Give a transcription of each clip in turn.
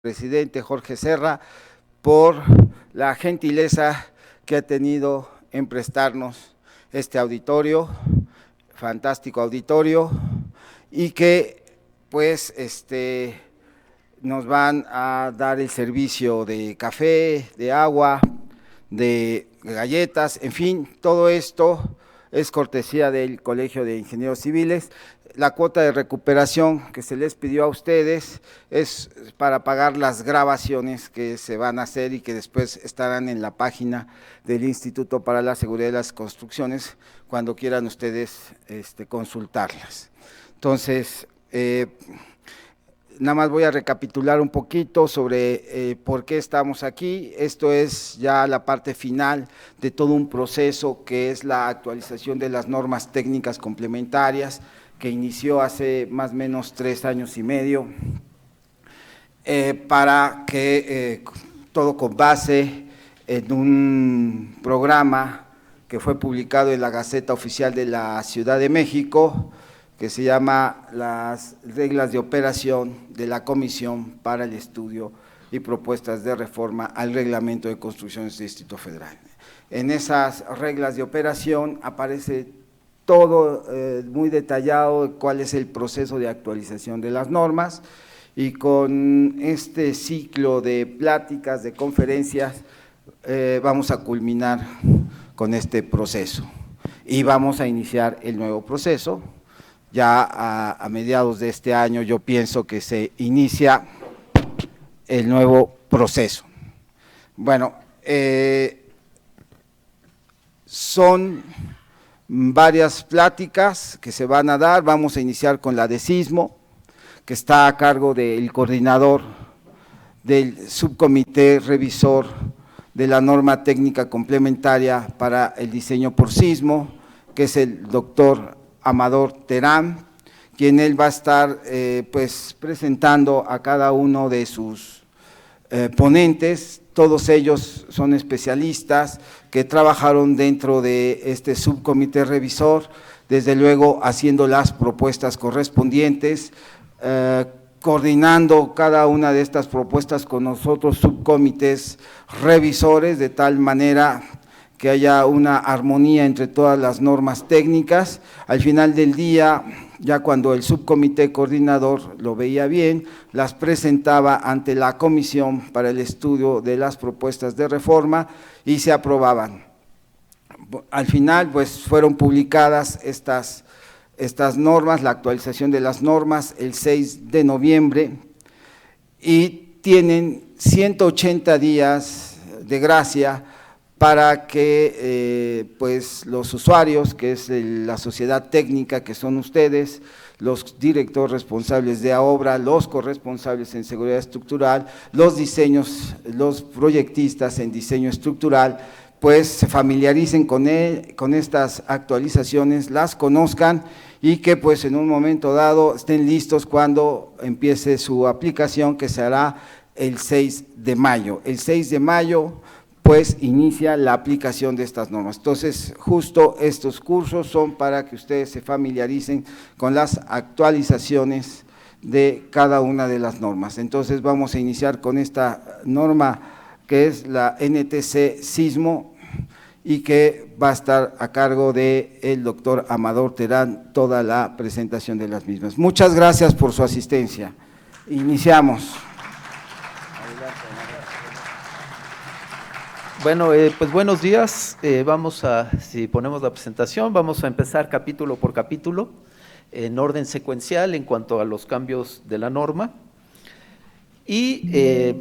presidente Jorge Serra por la gentileza que ha tenido en prestarnos este auditorio, fantástico auditorio, y que pues nos van a dar el servicio de café, de agua, de galletas, en fin, todo esto es cortesía del Colegio de Ingenieros Civiles. La cuota de recuperación que se les pidió a ustedes es para pagar las grabaciones que se van a hacer y que después estarán en la página del Instituto para la Seguridad de las Construcciones cuando quieran ustedes consultarlas. Entonces, nada más voy a recapitular un poquito sobre por qué estamos aquí. Esto es ya la parte final de todo un proceso que es la actualización de las normas técnicas complementarias, que inició hace más o menos 3 años y medio, para que todo con base en un programa que fue publicado en la Gaceta Oficial de la Ciudad de México, que se llama las reglas de operación de la Comisión para el Estudio y Propuestas de Reforma al Reglamento de Construcciones del Distrito Federal. En esas reglas de operación aparece todo muy detallado cuál es el proceso de actualización de las normas, y con este ciclo de pláticas, de conferencias, vamos a culminar con este proceso y vamos a iniciar el nuevo proceso. Ya a mediados de este año yo pienso que se inicia el nuevo proceso. Bueno, son varias pláticas que se van a dar. Vamos a iniciar con la de sismo, que está a cargo del coordinador del subcomité revisor de la norma técnica complementaria para el diseño por sismo, que es el doctor Amador Terán, quien él va a estar pues presentando a cada uno de sus ponentes. Todos ellos son especialistas que trabajaron dentro de este subcomité revisor, desde luego haciendo las propuestas correspondientes, coordinando cada una de estas propuestas con nosotros subcomités revisores, de tal manera que haya una armonía entre todas las normas técnicas. Al final del día, ya cuando el subcomité coordinador lo veía bien, las presentaba ante la Comisión para el Estudio de las Propuestas de Reforma y se aprobaban. Al final, pues fueron publicadas estas normas, la actualización de las normas el 6 de noviembre, y tienen 180 días de gracia para que pues los usuarios, que es la sociedad técnica, que son ustedes, los directores responsables de obra, los corresponsables en seguridad estructural, los diseños, los proyectistas en diseño estructural, pues se familiaricen con estas actualizaciones, las conozcan y que pues en un momento dado estén listos cuando empiece su aplicación, que se hará el 6 de mayo. El 6 de mayo pues inicia la aplicación de estas normas. Entonces, justo estos cursos son para que ustedes se familiaricen con las actualizaciones de cada una de las normas. Entonces, vamos a iniciar con esta norma que es la NTC Sismo, y que va a estar a cargo del doctor Amador Terán toda la presentación de las mismas. Muchas gracias por su asistencia. Iniciamos. Bueno, pues buenos días. Si ponemos la presentación, vamos a empezar capítulo por capítulo, en orden secuencial en cuanto a los cambios de la norma. Y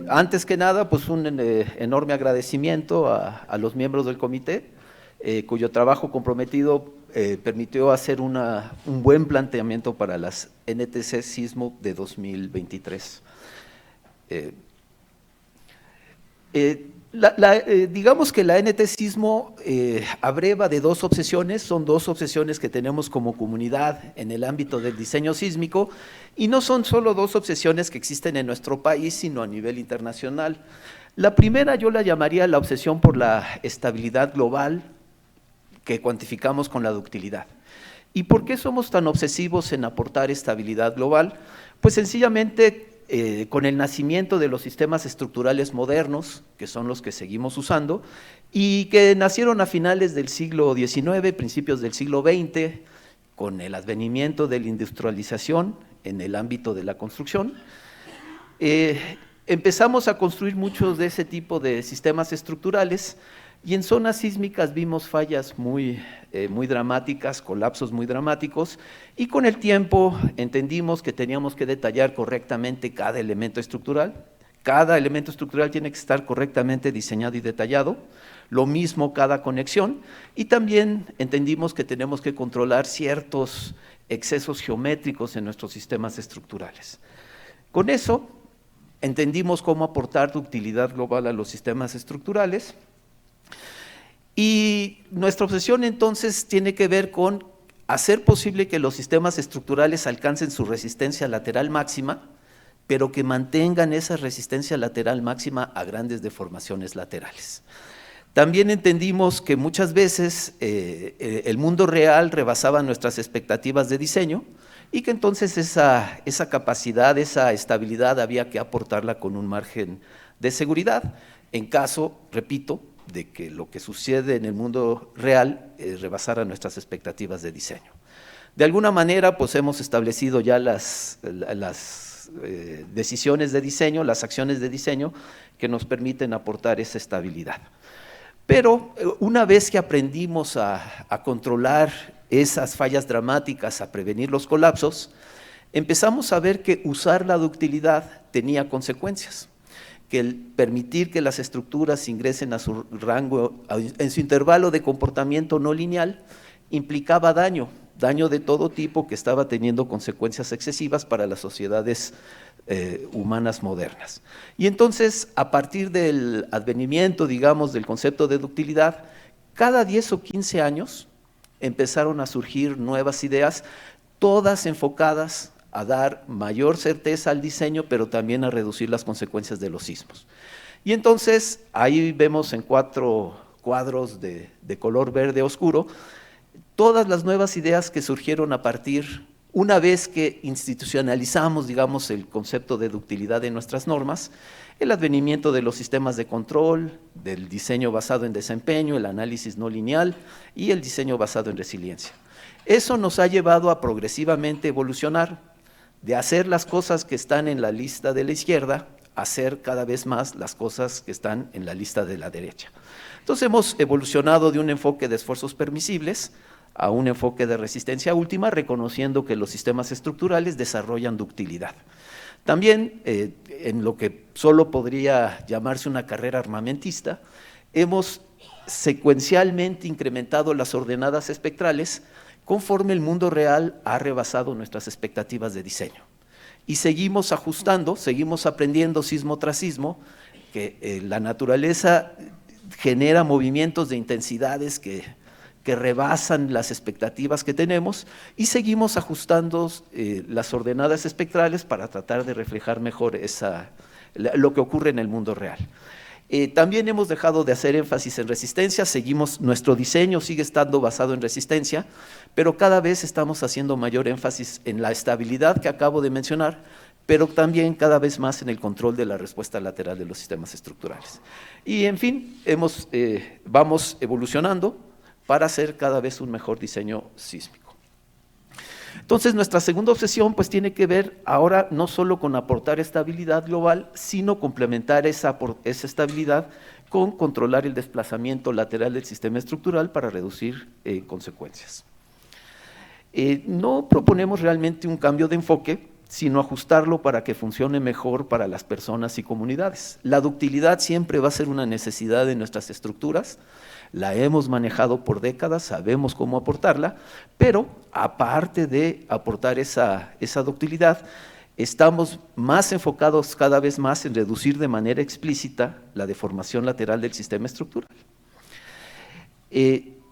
antes que nada, pues un enorme agradecimiento a los miembros del comité, cuyo trabajo comprometido permitió hacer un buen planteamiento para las NTC Sismo de 2023. Digamos que la NT Sismo abreva de 2 obsesiones, son 2 obsesiones que tenemos como comunidad en el ámbito del diseño sísmico, y no son solo 2 obsesiones que existen en nuestro país, sino a nivel internacional. La primera yo la llamaría la obsesión por la estabilidad global, que cuantificamos con la ductilidad. ¿Y por qué somos tan obsesivos en aportar estabilidad global? Pues sencillamente con el nacimiento de los sistemas estructurales modernos, que son los que seguimos usando, y que nacieron a finales del siglo XIX, principios del siglo XX, con el advenimiento de la industrialización en el ámbito de la construcción, empezamos a construir muchos de ese tipo de sistemas estructurales, y en zonas sísmicas vimos fallas muy dramáticas, colapsos muy dramáticos, y con el tiempo entendimos que teníamos que detallar correctamente cada elemento estructural. Cada elemento estructural tiene que estar correctamente diseñado y detallado, lo mismo cada conexión, y también entendimos que tenemos que controlar ciertos excesos geométricos en nuestros sistemas estructurales. Con eso entendimos cómo aportar ductilidad global a los sistemas estructurales. Y nuestra obsesión entonces tiene que ver con hacer posible que los sistemas estructurales alcancen su resistencia lateral máxima, pero que mantengan esa resistencia lateral máxima a grandes deformaciones laterales. También entendimos que muchas veces el mundo real rebasaba nuestras expectativas de diseño y que entonces esa capacidad, esa estabilidad había que aportarla con un margen de seguridad, en caso, repito, de que lo que sucede en el mundo real rebasara nuestras expectativas de diseño. De alguna manera, pues hemos establecido ya las decisiones de diseño, las acciones de diseño que nos permiten aportar esa estabilidad. Pero una vez que aprendimos a controlar esas fallas dramáticas, a prevenir los colapsos, empezamos a ver que usar la ductilidad tenía consecuencias, que el permitir que las estructuras ingresen a su rango, en su intervalo de comportamiento no lineal, implicaba daño de todo tipo que estaba teniendo consecuencias excesivas para las sociedades humanas modernas. Y entonces, a partir del advenimiento, digamos, del concepto de ductilidad, cada 10 o 15 años empezaron a surgir nuevas ideas, todas enfocadas a dar mayor certeza al diseño, pero también a reducir las consecuencias de los sismos. Y entonces, ahí vemos en 4 cuadros de color verde oscuro, todas las nuevas ideas que surgieron a partir, una vez que institucionalizamos, digamos, el concepto de ductilidad en nuestras normas, el advenimiento de los sistemas de control, del diseño basado en desempeño, el análisis no lineal y el diseño basado en resiliencia. Eso nos ha llevado a progresivamente evolucionar, de hacer las cosas que están en la lista de la izquierda, a hacer cada vez más las cosas que están en la lista de la derecha. Entonces hemos evolucionado de un enfoque de esfuerzos permisibles a un enfoque de resistencia última, reconociendo que los sistemas estructurales desarrollan ductilidad. También, en lo que solo podría llamarse una carrera armamentista, hemos secuencialmente incrementado las ordenadas espectrales conforme el mundo real ha rebasado nuestras expectativas de diseño. Y seguimos ajustando, seguimos aprendiendo sismo tras sismo, que la naturaleza genera movimientos de intensidades que rebasan las expectativas que tenemos, y seguimos ajustando las ordenadas espectrales para tratar de reflejar mejor lo que ocurre en el mundo real. También hemos dejado de hacer énfasis en resistencia, nuestro diseño sigue estando basado en resistencia, pero cada vez estamos haciendo mayor énfasis en la estabilidad que acabo de mencionar, pero también cada vez más en el control de la respuesta lateral de los sistemas estructurales. Y en fin, vamos evolucionando para hacer cada vez un mejor diseño sísmico. Entonces, nuestra segunda obsesión pues tiene que ver ahora no solo con aportar estabilidad global, sino complementar esa estabilidad con controlar el desplazamiento lateral del sistema estructural para reducir consecuencias. No proponemos realmente un cambio de enfoque, sino ajustarlo para que funcione mejor para las personas y comunidades. La ductilidad siempre va a ser una necesidad de nuestras estructuras, la hemos manejado por décadas, sabemos cómo aportarla, pero aparte de aportar esa ductilidad, estamos más enfocados cada vez más en reducir de manera explícita la deformación lateral del sistema estructural.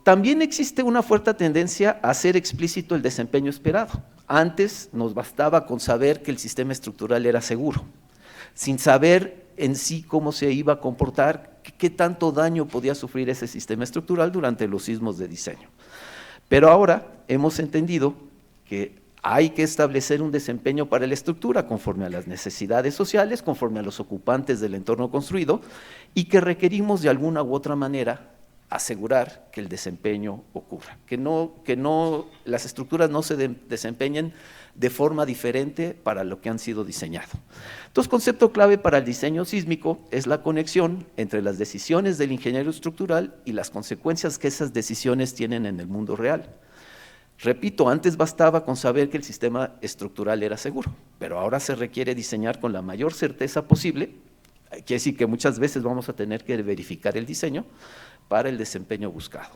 También existe una fuerte tendencia a hacer explícito el desempeño esperado. Antes nos bastaba con saber que el sistema estructural era seguro, sin saber en sí cómo se iba a comportar, qué tanto daño podía sufrir ese sistema estructural durante los sismos de diseño. Pero ahora hemos entendido que hay que establecer un desempeño para la estructura conforme a las necesidades sociales, conforme a los ocupantes del entorno construido, y que requerimos de alguna u otra manera asegurar que el desempeño ocurra, que las estructuras no se desempeñen de forma diferente para lo que han sido diseñado. Entonces, concepto clave para el diseño sísmico es la conexión entre las decisiones del ingeniero estructural y las consecuencias que esas decisiones tienen en el mundo real. Repito, antes bastaba con saber que el sistema estructural era seguro, pero ahora se requiere diseñar con la mayor certeza posible. Quiere decir que muchas veces vamos a tener que verificar el diseño para el desempeño buscado.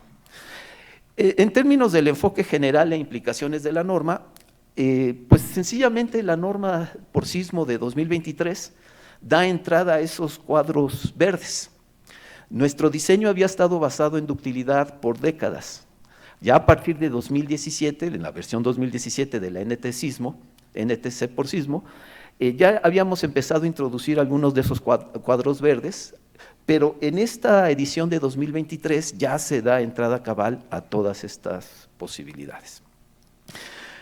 En términos del enfoque general e implicaciones de la norma, pues sencillamente la norma por sismo de 2023 da entrada a esos cuadros verdes. Nuestro diseño había estado basado en ductilidad por décadas. Ya a partir de 2017, en la versión 2017 de la NTC por sismo, ya habíamos empezado a introducir algunos de esos cuadros verdes, pero en esta edición de 2023 ya se da entrada cabal a todas estas posibilidades.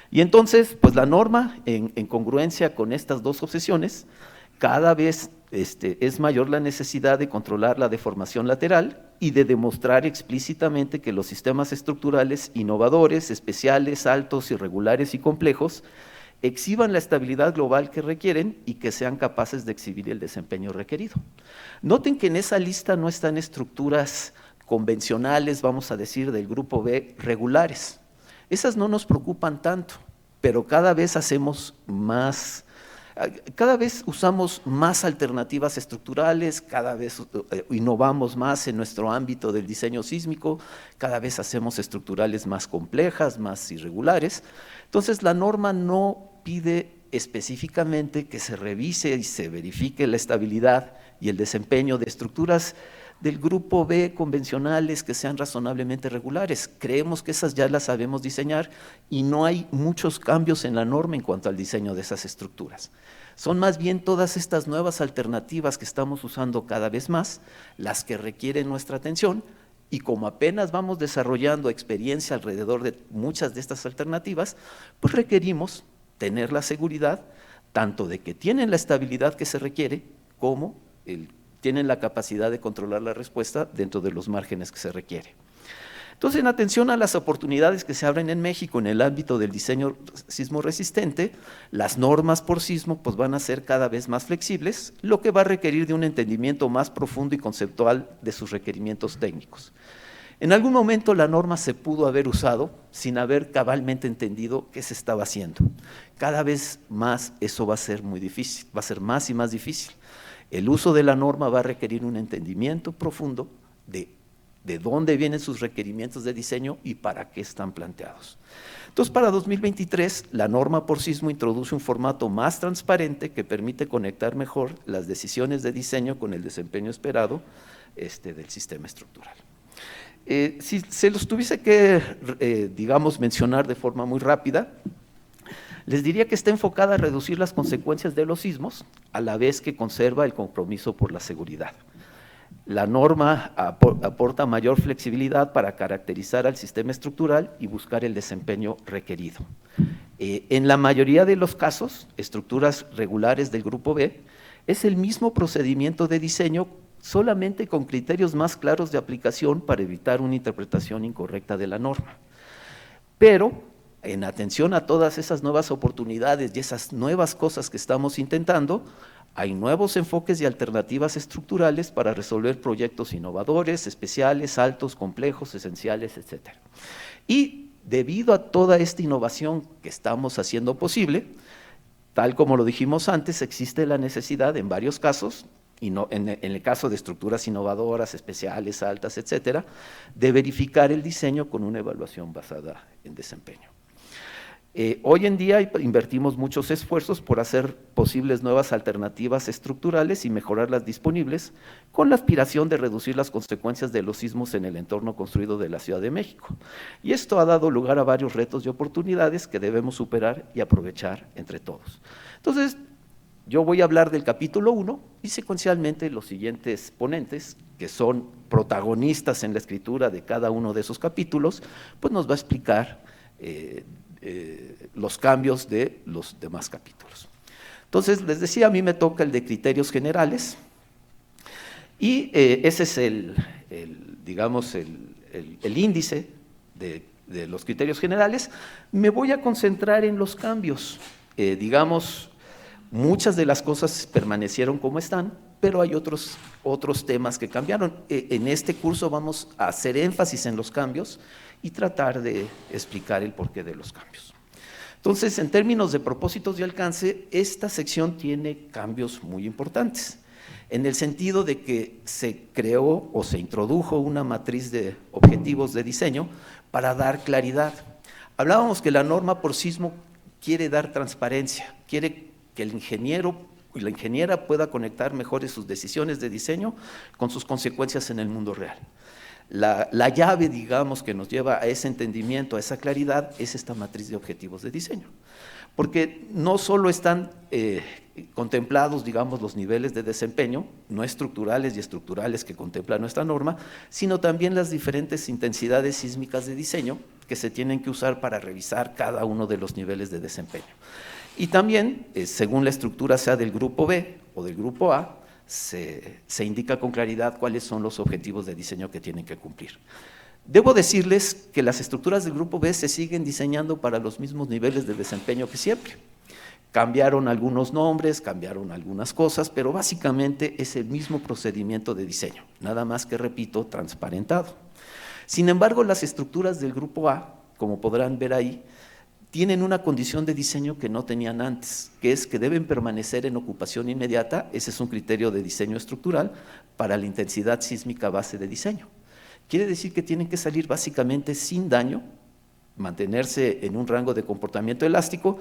Y entonces, pues la norma, en congruencia con estas dos obsesiones, cada vez es mayor la necesidad de controlar la deformación lateral y de demostrar explícitamente que los sistemas estructurales innovadores, especiales, altos, irregulares y complejos exhiban la estabilidad global que requieren y que sean capaces de exhibir el desempeño requerido. Noten que en esa lista no están estructuras convencionales, vamos a decir, del grupo B, regulares. Esas no nos preocupan tanto, pero cada vez usamos más alternativas estructurales, cada vez innovamos más en nuestro ámbito del diseño sísmico, cada vez hacemos estructurales más complejas, más irregulares. Entonces, la norma no pide específicamente que se revise y se verifique la estabilidad y el desempeño de estructuras del grupo B convencionales que sean razonablemente regulares. Creemos que esas ya las sabemos diseñar y no hay muchos cambios en la norma en cuanto al diseño de esas estructuras. Son más bien todas estas nuevas alternativas que estamos usando cada vez más las que requieren nuestra atención, y como apenas vamos desarrollando experiencia alrededor de muchas de estas alternativas, pues requerimos tener la seguridad tanto de que tienen la estabilidad que se requiere como tienen la capacidad de controlar la respuesta dentro de los márgenes que se requiere. Entonces, en atención a las oportunidades que se abren en México en el ámbito del diseño sismo resistente, las normas por sismo pues, van a ser cada vez más flexibles, lo que va a requerir de un entendimiento más profundo y conceptual de sus requerimientos técnicos. En algún momento la norma se pudo haber usado sin haber cabalmente entendido qué se estaba haciendo. Cada vez más eso va a ser muy difícil, va a ser más y más difícil. El uso de la norma va a requerir un entendimiento profundo de dónde vienen sus requerimientos de diseño y para qué están planteados. Entonces, para 2023, la norma por sismo introduce un formato más transparente que permite conectar mejor las decisiones de diseño con el desempeño esperado del sistema estructural. Si se los tuviese que, digamos, mencionar de forma muy rápida, les diría que está enfocada a reducir las consecuencias de los sismos, a la vez que conserva el compromiso por la seguridad. La norma aporta mayor flexibilidad para caracterizar al sistema estructural y buscar el desempeño requerido. En la mayoría de los casos, estructuras regulares del grupo B, es el mismo procedimiento de diseño, solamente con criterios más claros de aplicación para evitar una interpretación incorrecta de la norma. Pero, en atención a todas esas nuevas oportunidades y esas nuevas cosas que estamos intentando, hay nuevos enfoques y alternativas estructurales para resolver proyectos innovadores, especiales, altos, complejos, esenciales, etc. Y debido a toda esta innovación que estamos haciendo posible, tal como lo dijimos antes, existe la necesidad en varios casos, y no, en el caso de estructuras innovadoras, especiales, altas, etcétera, de verificar el diseño con una evaluación basada en desempeño. Hoy en día invertimos muchos esfuerzos por hacer posibles nuevas alternativas estructurales y mejorar las disponibles, con la aspiración de reducir las consecuencias de los sismos en el entorno construido de la Ciudad de México. Y esto ha dado lugar a varios retos y oportunidades que debemos superar y aprovechar entre todos. Entonces, yo voy a hablar del capítulo 1 y secuencialmente los siguientes ponentes, que son protagonistas en la escritura de cada uno de esos capítulos, pues nos va a explicar los cambios de los demás capítulos. Entonces, les decía, a mí me toca el de criterios generales, y ese es digamos, el índice de los criterios generales. Me voy a concentrar en los cambios. Digamos, muchas de las cosas permanecieron como están, pero hay otros temas que cambiaron. En este curso vamos a hacer énfasis en los cambios y tratar de explicar el porqué de los cambios. Entonces, en términos de propósitos y alcance, esta sección tiene cambios muy importantes, en el sentido de que se creó o se introdujo una matriz de objetivos de diseño para dar claridad. Hablábamos que la norma por sí misma quiere dar transparencia, quiere que el ingeniero y la ingeniera pueda conectar mejor sus decisiones de diseño con sus consecuencias en el mundo real. La llave, digamos, que nos lleva a ese entendimiento, a esa claridad, es esta matriz de objetivos de diseño. Porque no solo están contemplados, digamos, los niveles de desempeño, no estructurales y estructurales que contempla nuestra norma, sino también las diferentes intensidades sísmicas de diseño que se tienen que usar para revisar cada uno de los niveles de desempeño. Y también, según la estructura sea del grupo B o del grupo A, se indica con claridad cuáles son los objetivos de diseño que tienen que cumplir. Debo decirles que las estructuras del grupo B se siguen diseñando para los mismos niveles de desempeño que siempre. Cambiaron algunos nombres, cambiaron algunas cosas, pero básicamente es el mismo procedimiento de diseño, nada más que, repito, transparentado. Sin embargo, las estructuras del grupo A, como podrán ver ahí, tienen una condición de diseño que no tenían antes, que es que deben permanecer en ocupación inmediata. Ese es un criterio de diseño estructural para la intensidad sísmica base de diseño. Quiere decir que tienen que salir básicamente sin daño, mantenerse en un rango de comportamiento elástico,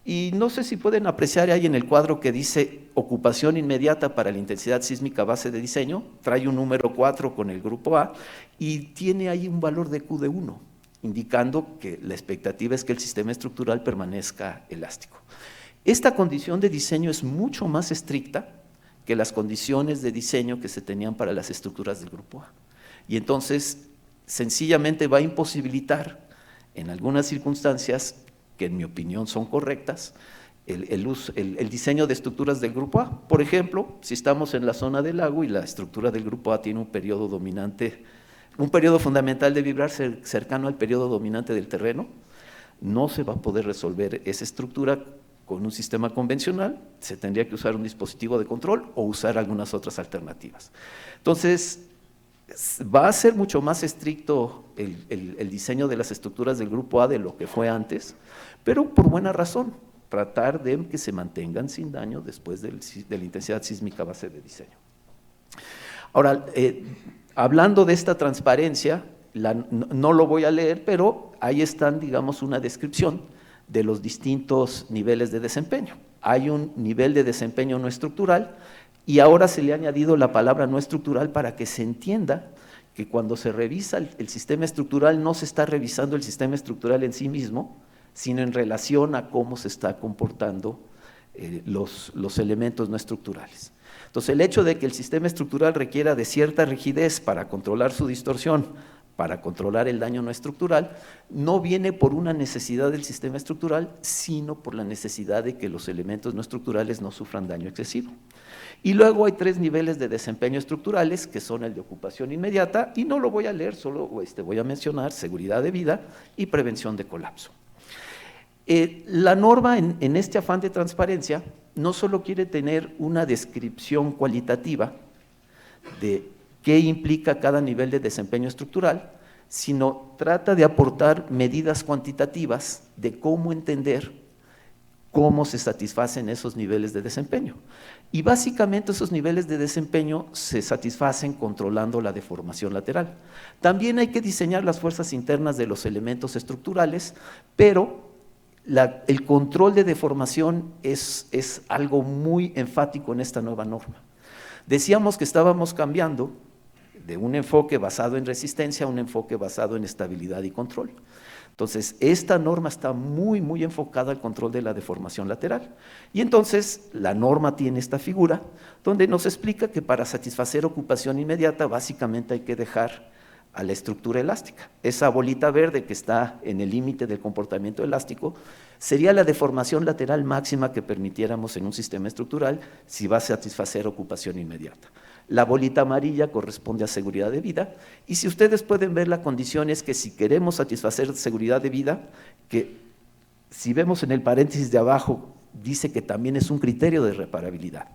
y no sé si pueden apreciar ahí en el cuadro que dice ocupación inmediata para la intensidad sísmica base de diseño, trae un número 4 con el grupo A y tiene ahí un valor de Q de 1. Indicando que la expectativa es que el sistema estructural permanezca elástico. Esta condición de diseño es mucho más estricta que las condiciones de diseño que se tenían para las estructuras del grupo A. Y entonces, sencillamente va a imposibilitar, en algunas circunstancias, que en mi opinión son correctas, el diseño de estructuras del grupo A. Por ejemplo, si estamos en la zona del lago y la estructura del grupo A tiene un periodo dominante, un periodo fundamental de vibrar cercano al periodo dominante del terreno, no se va a poder resolver esa estructura con un sistema convencional, se tendría que usar un dispositivo de control o usar algunas otras alternativas. Entonces, va a ser mucho más estricto el diseño de las estructuras del grupo A de lo que fue antes, pero por buena razón, tratar de que se mantengan sin daño después de la intensidad sísmica base de diseño. Ahora, hablando de esta transparencia, no lo voy a leer, pero ahí están, digamos, una descripción de los distintos niveles de desempeño. Hay un nivel de desempeño no estructural y ahora se le ha añadido la palabra no estructural para que se entienda que cuando se revisa el sistema estructural no se está revisando el sistema estructural en sí mismo, sino en relación a cómo se está comportando los elementos no estructurales. Entonces, el hecho de que el sistema estructural requiera de cierta rigidez para controlar su distorsión, para controlar el daño no estructural, no viene por una necesidad del sistema estructural, sino por la necesidad de que los elementos no estructurales no sufran daño excesivo. Y luego hay 3 niveles de desempeño estructurales, que son el de ocupación inmediata, y no lo voy a leer, solo voy a mencionar seguridad de vida y prevención de colapso. La norma, en este afán de transparencia, no solo quiere tener una descripción cualitativa de qué implica cada nivel de desempeño estructural, sino trata de aportar medidas cuantitativas de cómo entender cómo se satisfacen esos niveles de desempeño. Y básicamente esos niveles de desempeño se satisfacen controlando la deformación lateral. También hay que diseñar las fuerzas internas de los elementos estructurales, pero el control de deformación es algo muy enfático en esta nueva norma. Decíamos que estábamos cambiando de un enfoque basado en resistencia a un enfoque basado en estabilidad y control. Entonces, esta norma está muy, muy enfocada al control de la deformación lateral. Y entonces, la norma tiene esta figura donde nos explica que para satisfacer ocupación inmediata, básicamente hay que dejar a la estructura elástica. Esa bolita verde que está en el límite del comportamiento elástico sería la deformación lateral máxima que permitiéramos en un sistema estructural si va a satisfacer ocupación inmediata. La bolita amarilla corresponde a seguridad de vida, y si ustedes pueden ver, la condición es que si queremos satisfacer seguridad de vida, que si vemos en el paréntesis de abajo, dice que también es un criterio de reparabilidad.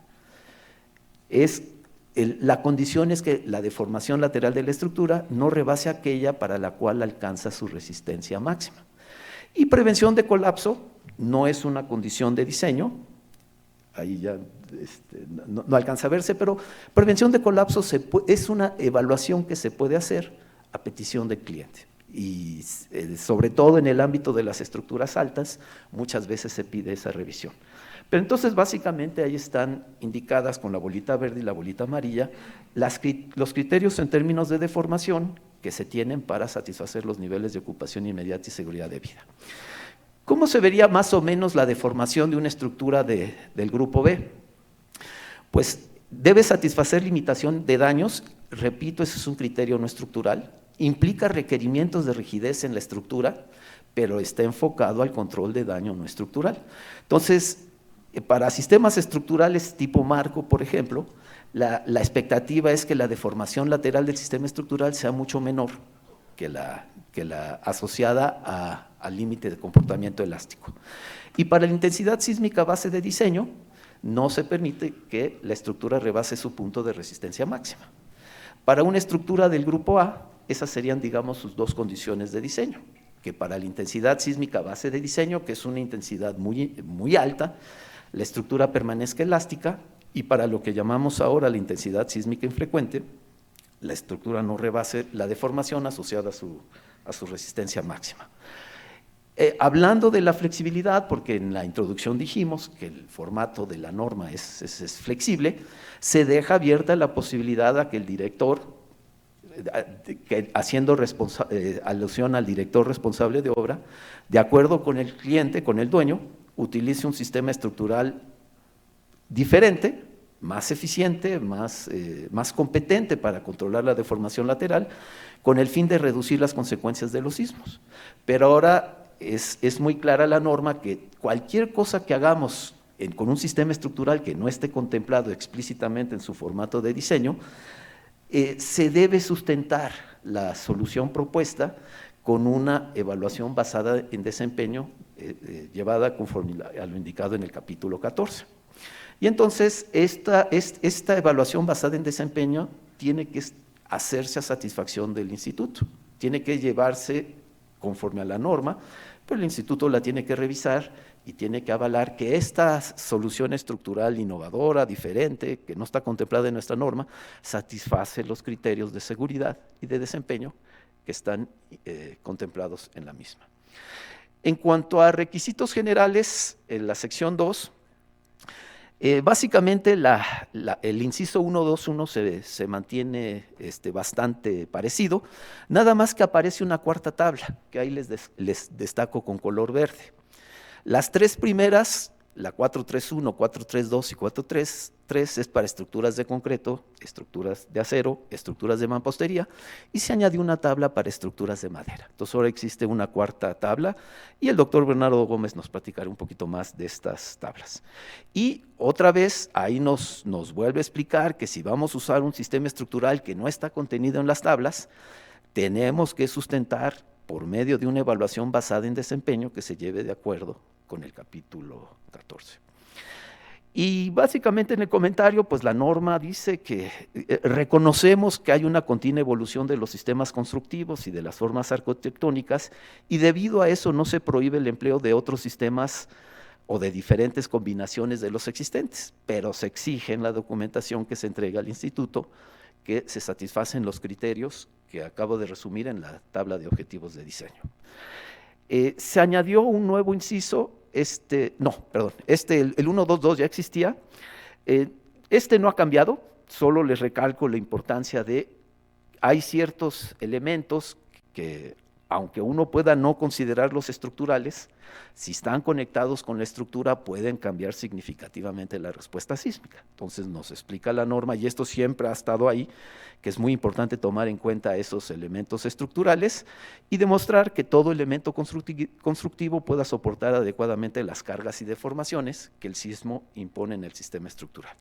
La condición es que la deformación lateral de la estructura no rebase aquella para la cual alcanza su resistencia máxima. Y prevención de colapso no es una condición de diseño, ahí ya no alcanza a verse, pero prevención de colapso es una evaluación que se puede hacer a petición del cliente. Y sobre todo en el ámbito de las estructuras altas, muchas veces se pide esa revisión. Pero entonces básicamente ahí están indicadas con la bolita verde y la bolita amarilla los criterios en términos de deformación que se tienen para satisfacer los niveles de ocupación inmediata y seguridad de vida. ¿Cómo se vería más o menos la deformación de una estructura del grupo B? Pues debe satisfacer limitación de daños, repito, ese es un criterio no estructural, implica requerimientos de rigidez en la estructura, pero está enfocado al control de daño no estructural. Entonces, para sistemas estructurales tipo marco, por ejemplo, la expectativa es que la deformación lateral del sistema estructural sea mucho menor que la asociada al límite de comportamiento elástico. Y para la intensidad sísmica base de diseño, no se permite que la estructura rebase su punto de resistencia máxima. Para una estructura del grupo A, esas serían, digamos, sus dos condiciones de diseño, que para la intensidad sísmica base de diseño, que es una intensidad muy alta, la estructura permanezca elástica, y para lo que llamamos ahora la intensidad sísmica infrecuente, la estructura no rebase la deformación asociada a su resistencia máxima. Hablando de la flexibilidad, porque en la introducción dijimos que el formato de la norma es flexible, se deja abierta la posibilidad a que el director, haciendo alusión al director responsable de obra, de acuerdo con el cliente, con el dueño, utilice un sistema estructural diferente, más eficiente, más competente para controlar la deformación lateral, con el fin de reducir las consecuencias de los sismos. Pero ahora es muy clara la norma que cualquier cosa que hagamos con un sistema estructural que no esté contemplado explícitamente en su formato de diseño, se debe sustentar la solución propuesta con una evaluación basada en desempeño llevada conforme a lo indicado en el capítulo 14. Y entonces esta evaluación basada en desempeño tiene que hacerse a satisfacción del instituto, tiene que llevarse conforme a la norma, pero el instituto la tiene que revisar y tiene que avalar que esta solución estructural innovadora, diferente, que no está contemplada en nuestra norma, satisface los criterios de seguridad y de desempeño que están contemplados en la misma. En cuanto a requisitos generales, en la sección 2, básicamente el inciso 1.2.1 se mantiene bastante parecido, nada más que aparece una cuarta tabla, que ahí les destaco con color verde. Las tres primeras, la 4.3.1, 4.3.2 y 4.3.3 es para estructuras de concreto, estructuras de acero, estructuras de mampostería, y se añadió una tabla para estructuras de madera. Entonces ahora existe una cuarta tabla y el doctor Bernardo Gómez nos platicará un poquito más de estas tablas. Y otra vez ahí nos vuelve a explicar que si vamos a usar un sistema estructural que no está contenido en las tablas, tenemos que sustentar por medio de una evaluación basada en desempeño que se lleve de acuerdo con el capítulo 14. Y básicamente en el comentario, pues la norma dice que reconocemos que hay una continua evolución de los sistemas constructivos y de las formas arquitectónicas, y debido a eso no se prohíbe el empleo de otros sistemas o de diferentes combinaciones de los existentes, pero se exige en la documentación que se entrega al instituto que se satisfacen los criterios que acabo de resumir en la tabla de objetivos de diseño. Se añadió un nuevo inciso, el 1.2.2 ya existía, no ha cambiado, solo les recalco la importancia de, hay ciertos elementos que aunque uno pueda no considerarlos estructurales, si están conectados con la estructura pueden cambiar significativamente la respuesta sísmica. Entonces nos explica la norma, y esto siempre ha estado ahí, que es muy importante tomar en cuenta esos elementos estructurales y demostrar que todo elemento constructivo pueda soportar adecuadamente las cargas y deformaciones que el sismo impone en el sistema estructural.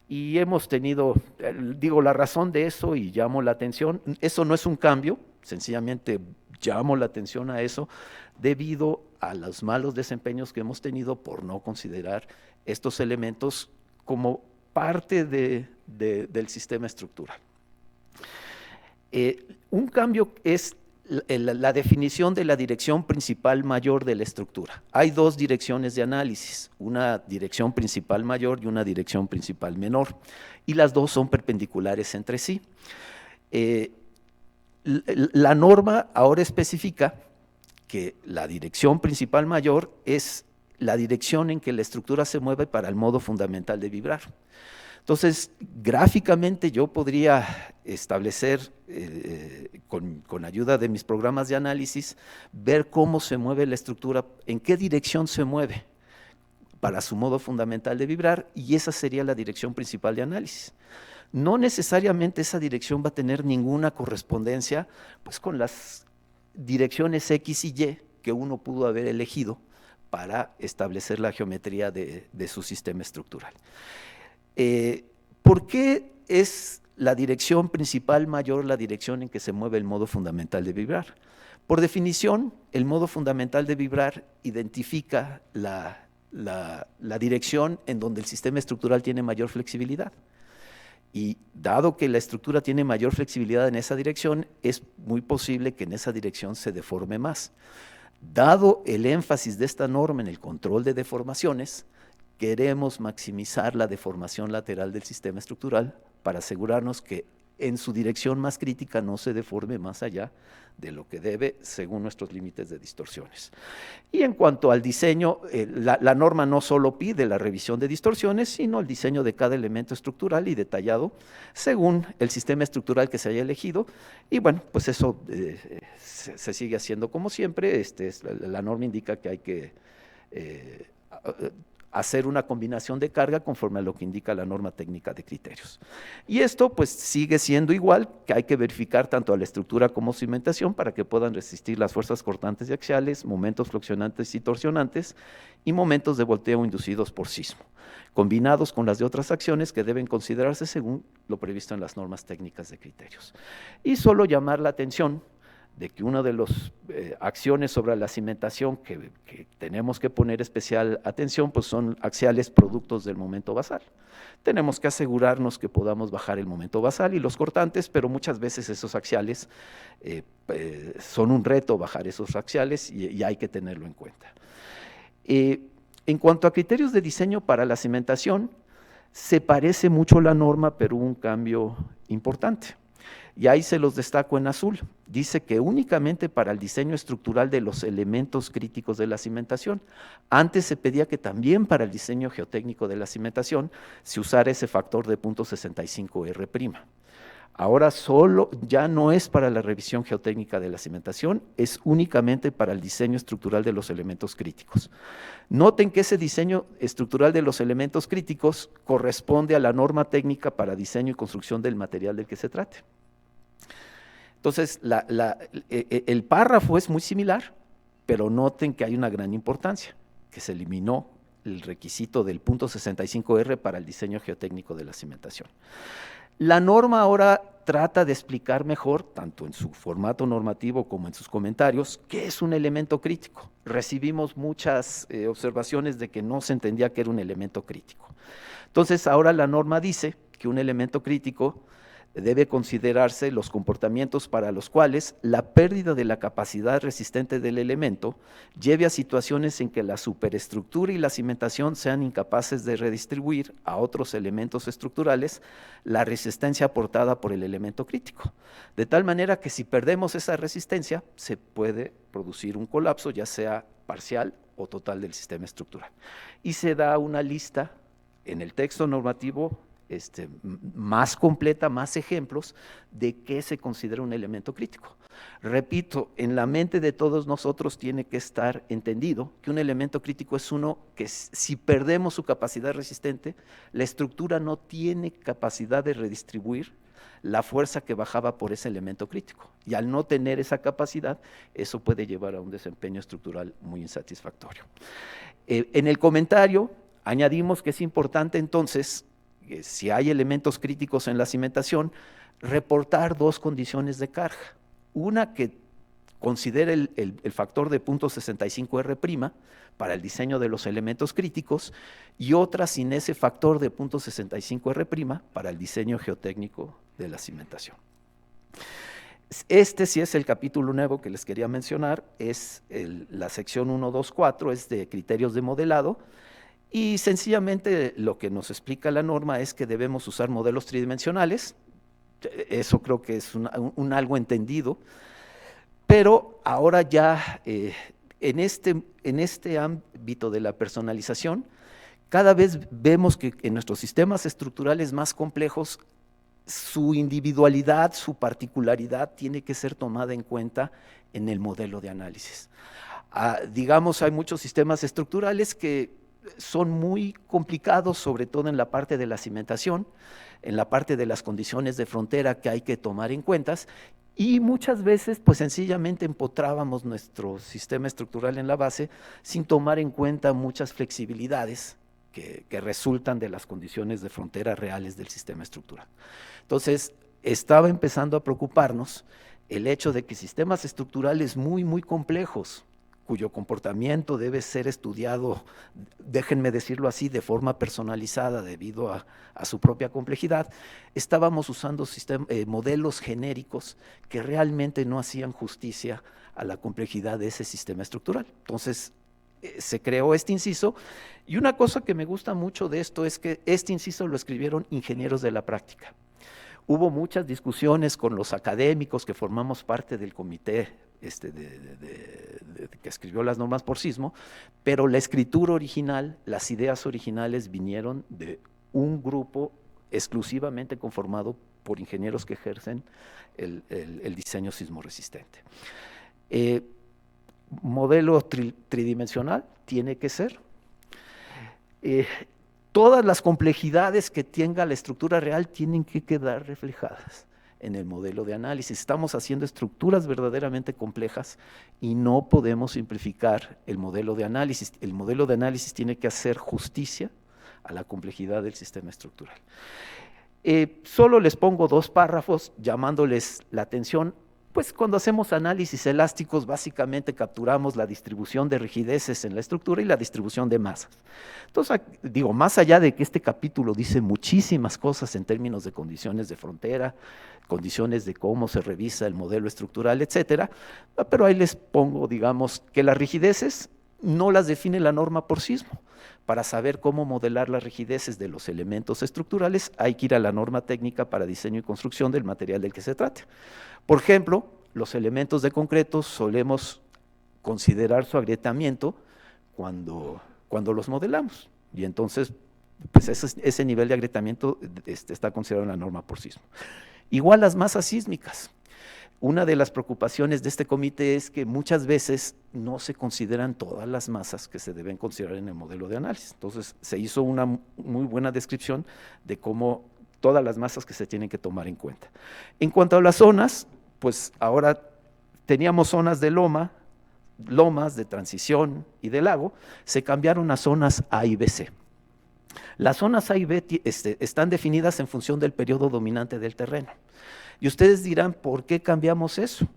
Y hemos tenido, la razón de eso, y llamo la atención, eso no es un cambio, sencillamente llamo la atención a eso debido a los malos desempeños que hemos tenido por no considerar estos elementos como parte del sistema estructural. Un cambio es la definición de la dirección principal mayor de la estructura. Hay dos direcciones de análisis, una dirección principal mayor y una dirección principal menor, y las dos son perpendiculares entre sí. La norma ahora especifica que la dirección principal mayor es la dirección en que la estructura se mueve para el modo fundamental de vibrar. Entonces, gráficamente yo podría establecer, con ayuda de mis programas de análisis, ver cómo se mueve la estructura, en qué dirección se mueve para su modo fundamental de vibrar, y esa sería la dirección principal de análisis. No necesariamente esa dirección va a tener ninguna correspondencia pues, con las direcciones X y Y que uno pudo haber elegido para establecer la geometría de su sistema estructural. ¿Por qué es la dirección principal mayor la dirección en que se mueve el modo fundamental de vibrar? Por definición, el modo fundamental de vibrar identifica la dirección en donde el sistema estructural tiene mayor flexibilidad. Y dado que la estructura tiene mayor flexibilidad en esa dirección, es muy posible que en esa dirección se deforme más. Dado el énfasis de esta norma en el control de deformaciones, queremos maximizar la deformación lateral del sistema estructural para asegurarnos que en su dirección más crítica no se deforme más allá de lo que debe según nuestros límites de distorsiones. Y en cuanto al diseño, la norma no solo pide la revisión de distorsiones, sino el diseño de cada elemento estructural y detallado según el sistema estructural que se haya elegido. Y bueno, pues eso se sigue haciendo como siempre. La norma indica que hay que hacer una combinación de carga conforme a lo que indica la norma técnica de criterios. Y esto pues sigue siendo igual, que hay que verificar tanto a la estructura como cimentación para que puedan resistir las fuerzas cortantes y axiales, momentos flexionantes y torsionantes y momentos de volteo inducidos por sismo, combinados con las de otras acciones que deben considerarse según lo previsto en las normas técnicas de criterios. Y solo llamar la atención de que una de las acciones sobre la cimentación que tenemos que poner especial atención pues son axiales productos del momento basal. Tenemos que asegurarnos que podamos bajar el momento basal y los cortantes, pero muchas veces esos axiales son un reto bajar esos axiales y hay que tenerlo en cuenta. En cuanto a criterios de diseño para la cimentación, se parece mucho la norma, pero hubo un cambio importante. Y ahí se los destaco en azul. Dice que únicamente para el diseño estructural de los elementos críticos de la cimentación. Antes se pedía que también para el diseño geotécnico de la cimentación se usara ese factor de 0.65 R'. Ahora ya no es para la revisión geotécnica de la cimentación, es únicamente para el diseño estructural de los elementos críticos. Noten que ese diseño estructural de los elementos críticos corresponde a la norma técnica para diseño y construcción del material del que se trate. Entonces, el párrafo es muy similar, pero noten que hay una gran importancia, que se eliminó el requisito del 0.65 R para el diseño geotécnico de la cimentación. La norma ahora trata de explicar mejor, tanto en su formato normativo como en sus comentarios, qué es un elemento crítico. Recibimos muchas observaciones de que no se entendía que era un elemento crítico. Entonces, ahora la norma dice que un elemento crítico debe considerarse los comportamientos para los cuales la pérdida de la capacidad resistente del elemento lleve a situaciones en que la superestructura y la cimentación sean incapaces de redistribuir a otros elementos estructurales la resistencia aportada por el elemento crítico. De tal manera que si perdemos esa resistencia, se puede producir un colapso, ya sea parcial o total del sistema estructural. Y se da una lista en el texto normativo más completa, más ejemplos de qué se considera un elemento crítico. Repito, en la mente de todos nosotros tiene que estar entendido que un elemento crítico es uno que si perdemos su capacidad resistente, la estructura no tiene capacidad de redistribuir la fuerza que bajaba por ese elemento crítico. Y al no tener esa capacidad, eso puede llevar a un desempeño estructural muy insatisfactorio. En el comentario añadimos que es importante entonces, si hay elementos críticos en la cimentación, reportar dos condiciones de carga. Una que considere el factor de 0.65 R' para el diseño de los elementos críticos y otra sin ese factor de 0.65 R' para el diseño geotécnico de la cimentación. Este sí es el capítulo nuevo que les quería mencionar, es la sección 1.2.4, es de criterios de modelado, y sencillamente lo que nos explica la norma es que debemos usar modelos tridimensionales. Eso creo que es un algo entendido, pero ahora ya en este ámbito de la personalización, cada vez vemos que en nuestros sistemas estructurales más complejos, su individualidad, su particularidad tiene que ser tomada en cuenta en el modelo de análisis. Digamos, hay muchos sistemas estructurales que son muy complicados, sobre todo en la parte de la cimentación, en la parte de las condiciones de frontera que hay que tomar en cuenta, y muchas veces pues sencillamente empotrábamos nuestro sistema estructural en la base sin tomar en cuenta muchas flexibilidades que resultan de las condiciones de frontera reales del sistema estructural. Entonces, estaba empezando a preocuparnos el hecho de que sistemas estructurales muy complejos, cuyo comportamiento debe ser estudiado, déjenme decirlo así, de forma personalizada debido a su propia complejidad, estábamos usando modelos genéricos que realmente no hacían justicia a la complejidad de ese sistema estructural. Entonces, se creó este inciso, y una cosa que me gusta mucho de esto es que este inciso lo escribieron ingenieros de la práctica. Hubo muchas discusiones con los académicos que formamos parte del comité que escribió las normas por sismo, pero la escritura original, las ideas originales vinieron de un grupo exclusivamente conformado por ingenieros que ejercen el diseño sismo resistente. Modelo tridimensional tiene que ser. Todas las complejidades que tenga la estructura real tienen que quedar reflejadas en el modelo de análisis. Estamos haciendo estructuras verdaderamente complejas y no podemos simplificar el modelo de análisis. El modelo de análisis tiene que hacer justicia a la complejidad del sistema estructural. Solo les pongo dos párrafos llamándoles la atención. Pues cuando hacemos análisis elásticos, básicamente capturamos la distribución de rigideces en la estructura y la distribución de masas. Entonces, digo, más allá de que este capítulo dice muchísimas cosas en términos de condiciones de frontera, condiciones de cómo se revisa el modelo estructural, etcétera, pero ahí les pongo, digamos, que las rigideces no las define la norma por sismo. Para saber cómo modelar las rigideces de los elementos estructurales, hay que ir a la norma técnica para diseño y construcción del material del que se trate. Por ejemplo, los elementos de concreto solemos considerar su agrietamiento cuando los modelamos, y entonces pues ese nivel de agrietamiento está considerado en la norma por sismo. Igual las masas sísmicas. Una de las preocupaciones de este comité es que muchas veces no se consideran todas las masas que se deben considerar en el modelo de análisis. Entonces, se hizo una muy buena descripción de cómo todas las masas que se tienen que tomar en cuenta. En cuanto a las zonas, pues ahora teníamos zonas de lomas, de transición y de lago, se cambiaron a zonas A y B, C. Las zonas A y B están definidas en función del periodo dominante del terreno. Y ustedes dirán, ¿por qué cambiamos eso?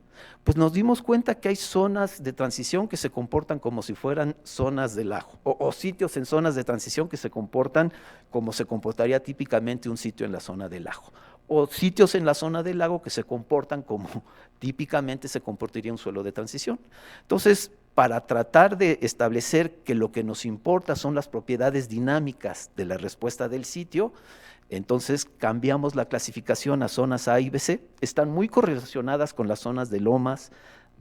Pues nos dimos cuenta que hay zonas de transición que se comportan como si fueran zonas de lago, o sitios en zonas de transición que se comportan como se comportaría típicamente un sitio en la zona del lago, o sitios en la zona del lago que se comportan como típicamente se comportaría un suelo de transición. Entonces, para tratar de establecer que lo que nos importa son las propiedades dinámicas de la respuesta del sitio, entonces cambiamos la clasificación a zonas A y B, C. Están muy correlacionadas con las zonas de lomas,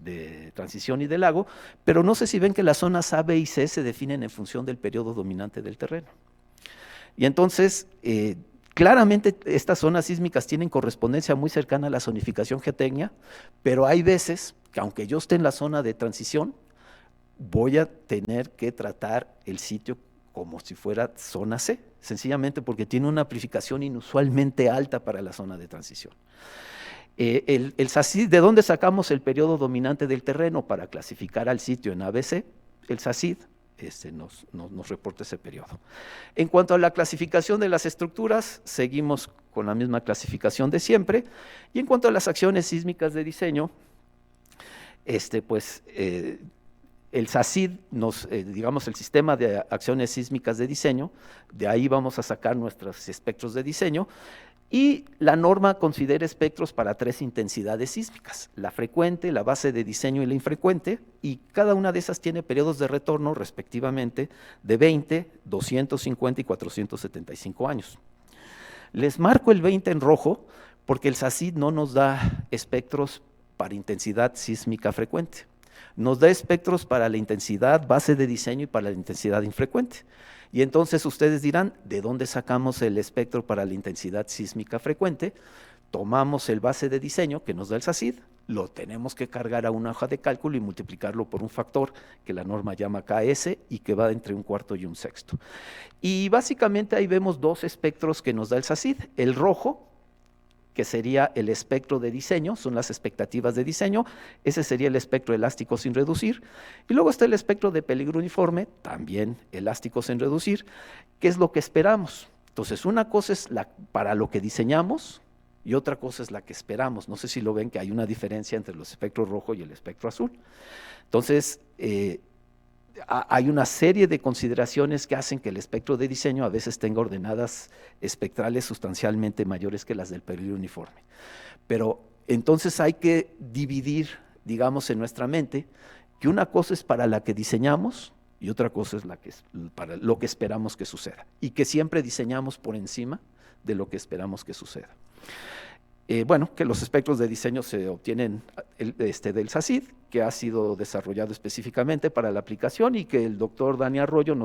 de transición y de lago, pero no sé si ven que las zonas A, B y C se definen en función del periodo dominante del terreno. Y entonces Claramente estas zonas sísmicas tienen correspondencia muy cercana a la zonificación geotecnia, pero hay veces que aunque yo esté en la zona de transición, voy a tener que tratar el sitio como si fuera zona C, sencillamente porque tiene una amplificación inusualmente alta para la zona de transición. El SACID, ¿de dónde sacamos el periodo dominante del terreno para clasificar al sitio en ABC? El SACID nos reporta ese periodo. En cuanto a la clasificación de las estructuras, seguimos con la misma clasificación de siempre, y en cuanto a las acciones sísmicas de diseño, el SACID, digamos el sistema de acciones sísmicas de diseño, de ahí vamos a sacar nuestros espectros de diseño, y la norma considera espectros para 3 intensidades sísmicas, la frecuente, la base de diseño y la infrecuente, y cada una de esas tiene periodos de retorno respectivamente de 20, 250 y 475 años. Les marco el 20 en rojo porque el SACID no nos da espectros para intensidad sísmica frecuente. Nos da espectros para la intensidad base de diseño y para la intensidad infrecuente. Y entonces ustedes dirán, ¿de dónde sacamos el espectro para la intensidad sísmica frecuente? Tomamos el base de diseño que nos da el SACID, lo tenemos que cargar a una hoja de cálculo y multiplicarlo por un factor que la norma llama KS y que va entre 1/4 y 1/6. Y básicamente ahí vemos 2 espectros que nos da el SACID, el rojo, que sería el espectro de diseño, son las expectativas de diseño, ese sería el espectro elástico sin reducir, y luego está el espectro de peligro uniforme, también elástico sin reducir, que es lo que esperamos. Entonces, una cosa es para lo que diseñamos y otra cosa es la que esperamos. No sé si lo ven que hay una diferencia entre los espectros rojo y el espectro azul. Entonces, hay una serie de consideraciones que hacen que el espectro de diseño a veces tenga ordenadas espectrales sustancialmente mayores que las del peligro uniforme. Pero entonces hay que dividir, digamos, en nuestra mente que una cosa es para la que diseñamos y otra cosa es para lo que esperamos que suceda. Y que siempre diseñamos por encima de lo que esperamos que suceda. Que los espectros de diseño se obtienen del SACID, que ha sido desarrollado específicamente para la aplicación y que el doctor Dani Arroyo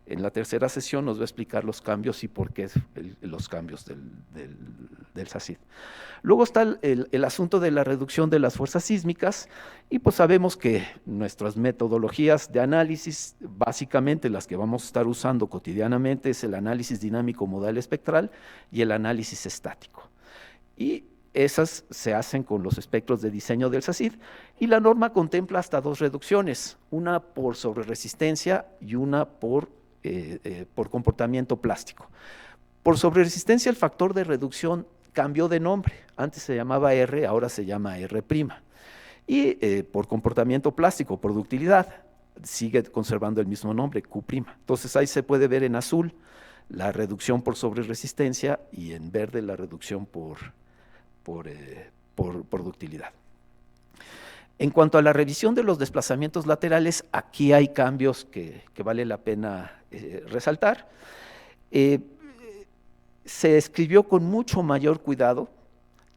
en la tercera sesión nos va a explicar los cambios y por qué los cambios del SACID. Luego está el asunto de la reducción de las fuerzas sísmicas y pues sabemos que nuestras metodologías de análisis, básicamente las que vamos a estar usando cotidianamente, es el análisis dinámico modal espectral y el análisis estático. Y esas se hacen con los espectros de diseño del SACID y la norma contempla hasta 2 reducciones, una por sobreresistencia y una por comportamiento plástico. Por sobreresistencia el factor de reducción cambió de nombre, antes se llamaba R, ahora se llama R'. Y por comportamiento plástico, por ductilidad, sigue conservando el mismo nombre, Q'. Entonces ahí se puede ver en azul la reducción por sobreresistencia y en verde la reducción por ductilidad. En cuanto a la revisión de los desplazamientos laterales, aquí hay cambios que vale la pena resaltar. Se escribió con mucho mayor cuidado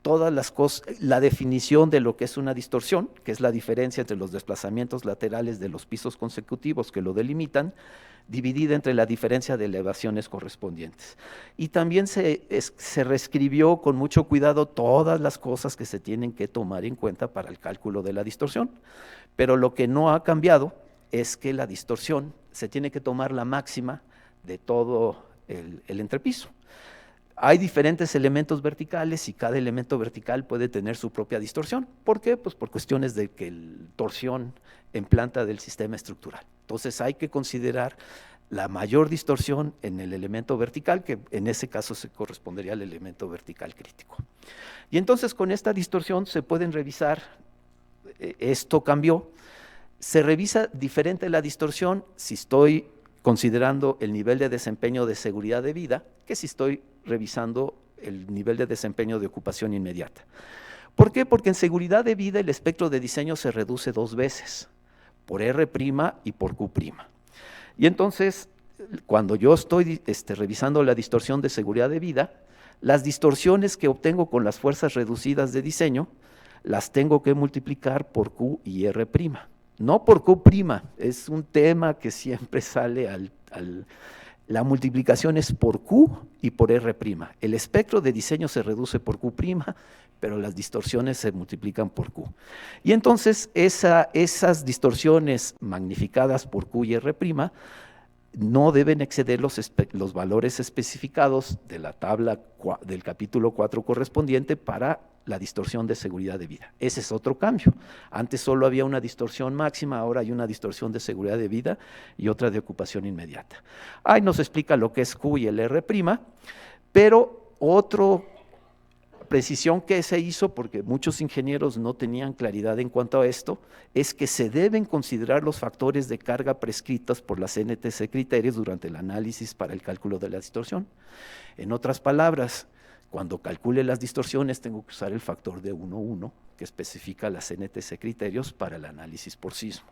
todas las cosas, la definición de lo que es una distorsión, que es la diferencia entre los desplazamientos laterales de los pisos consecutivos que lo delimitan, dividida entre la diferencia de elevaciones correspondientes. Y también se reescribió con mucho cuidado todas las cosas que se tienen que tomar en cuenta para el cálculo de la distorsión. Pero lo que no ha cambiado es que la distorsión se tiene que tomar la máxima de todo el entrepiso. Hay diferentes elementos verticales y cada elemento vertical puede tener su propia distorsión. ¿Por qué? Pues por cuestiones de que el torsión en planta del sistema estructural. Entonces hay que considerar la mayor distorsión en el elemento vertical, que en ese caso se correspondería al elemento vertical crítico. Y entonces con esta distorsión se pueden revisar, esto cambió, se revisa diferente la distorsión si estoy considerando el nivel de desempeño de seguridad de vida, que si estoy revisando el nivel de desempeño de ocupación inmediata. ¿Por qué? Porque en seguridad de vida el espectro de diseño se reduce 2 veces, por R' y por Q'. Y entonces, cuando yo estoy revisando la distorsión de seguridad de vida, las distorsiones que obtengo con las fuerzas reducidas de diseño, las tengo que multiplicar por Q y R'. No por Q', es un tema que siempre sale La multiplicación es por Q y por R'. El espectro de diseño se reduce por Q', pero las distorsiones se multiplican por Q. Y entonces esas distorsiones magnificadas por Q y R' no deben exceder los valores especificados de la tabla del capítulo 4 correspondiente para la distorsión de seguridad de vida. Ese es otro cambio. Antes solo había una distorsión máxima, ahora hay una distorsión de seguridad de vida y otra de ocupación inmediata. Ahí nos explica lo que es Q y el R', pero otra precisión que se hizo, porque muchos ingenieros no tenían claridad en cuanto a esto, es que se deben considerar los factores de carga prescritos por las NTC criterios durante el análisis para el cálculo de la distorsión. En otras palabras, cuando calcule las distorsiones tengo que usar el factor de 1,1 que especifica las NTC criterios para el análisis por sismo.